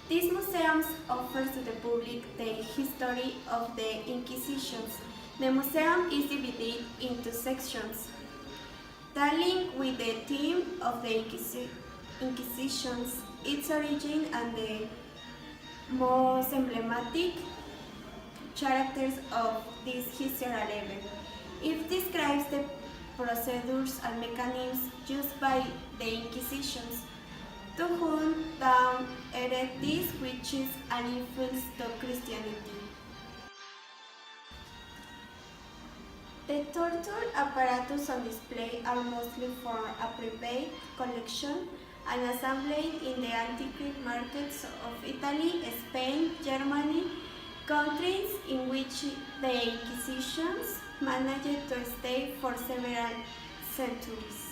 These museums offer to the public the history of the Inquisitions. The museum is divided into sections, dealing with the theme of the Inquisitions, its origin, and the most emblematic characters of this historical event. It describes the procedures and mechanisms used by the Inquisitions to hunt down heretics, witches, and infidels to Christianity. The torture apparatus on display are mostly for a private collection and assembled in the antiquity markets of Italy, Spain, Germany, countries in which the Inquisitions managed to stay for several centuries.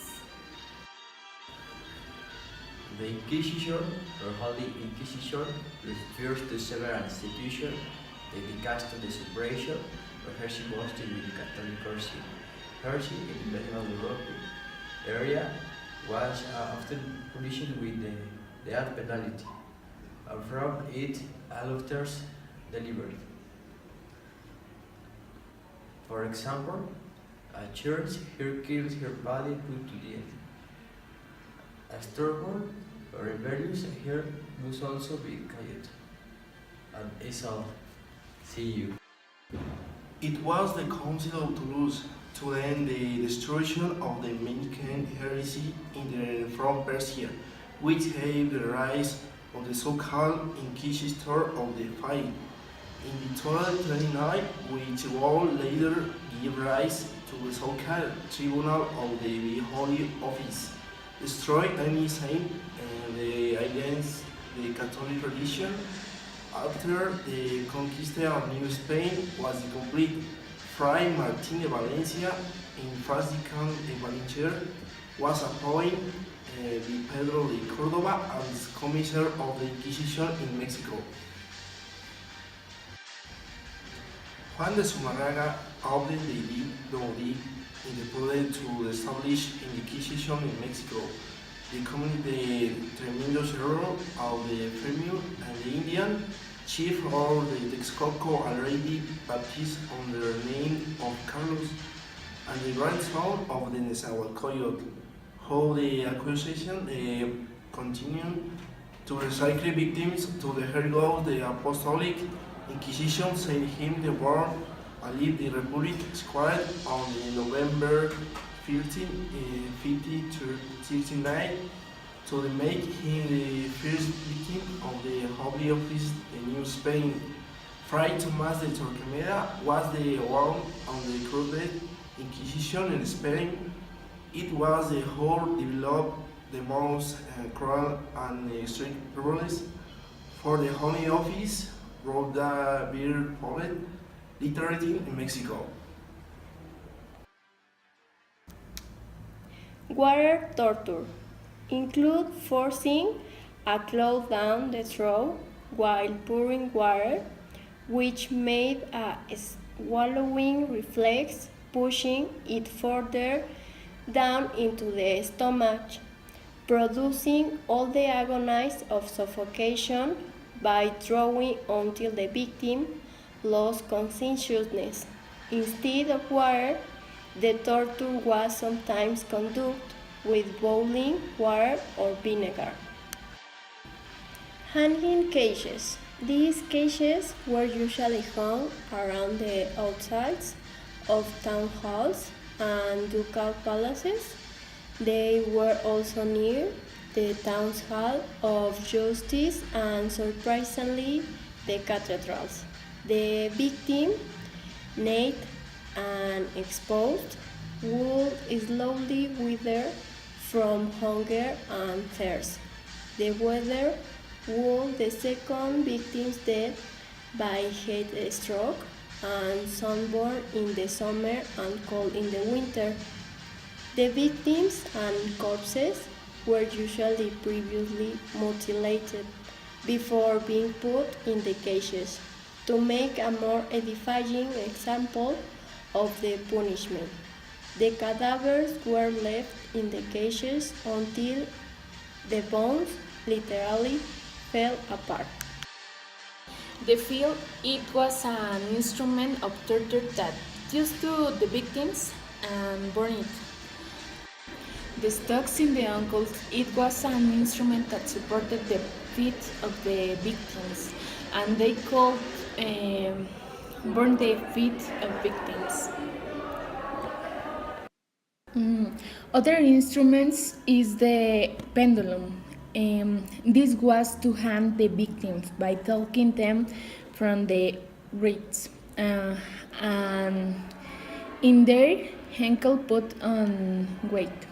The Inquisition, or Holy Inquisition, refers to several institutions dedicated to the suppression of heresy, mostly with the Catholic heresy. Heresy in the medieval Europe area was often punished with the death penalty, and from it adulterers delivered. For example, a church here kills her body put to death. A stubborn or rebellious here must also be killed. And it's all. See you. It was the Council of Toulouse to end the destruction of the Manichaean heresy from Persia, which gave the rise of the so-called Inquisitor of the Faith in the 1229, which would later give rise to the so-called Tribunal of the Holy Office, destroy any saint against the Catholic tradition. After the conquista of New Spain was complete, Fray Martín de Valencia, in Franciscan Evangelist, was appointed by Pedro de Córdoba as Commissioner of the Inquisition in Mexico. Juan de Zumarraga opened the deed in the project to establish an Inquisition in Mexico. The community tremendous error of the Femur and the Indian chief of the Texcoco already baptized under the name of Carlos and the grandson of the Nezahualcóyotl, how the accusation continued to recycle victims to the hero of the Apostolic Inquisition sent him the word and leave the Republic squad on November 15, 1539 to make him the first victim of the Holy Office in New Spain. Fray Tomás de Torquemada was the one on the crusade Inquisition in Spain. It was the whole developed the most cruel and strict rules for the Holy Office, wrote the beer poet literature in Mexico. Water torture include forcing a cloth down the throat while pouring water, which made a swallowing reflex, pushing it further down into the stomach, producing all the agonies of suffocation by drawing until the victim lost consciousness. Instead of water, the torture was sometimes conducted with boiling water or vinegar. Hanging cages. These cages were usually hung around the outsides of town halls and ducal palaces. They were also near the town hall of justice and, surprisingly, the cathedrals. The victim, naked and exposed, would slowly wither from hunger and thirst. The weather would the second victim's death by heat stroke and sunburn in the summer and cold in the winter. The victims and corpses were usually previously mutilated before being put in the cages to make a more edifying example of the punishment. The cadavers were left in the cages until the bones literally fell apart. The field, it was an instrument of torture that used to the victims and burn it. The stocks in the uncles, it was an instrument that supported the feet of the victims, and they could burn the feet of victims. Other instruments is the pendulum. This was to hang the victims by taking them from the wrists and in their ankle put on weight.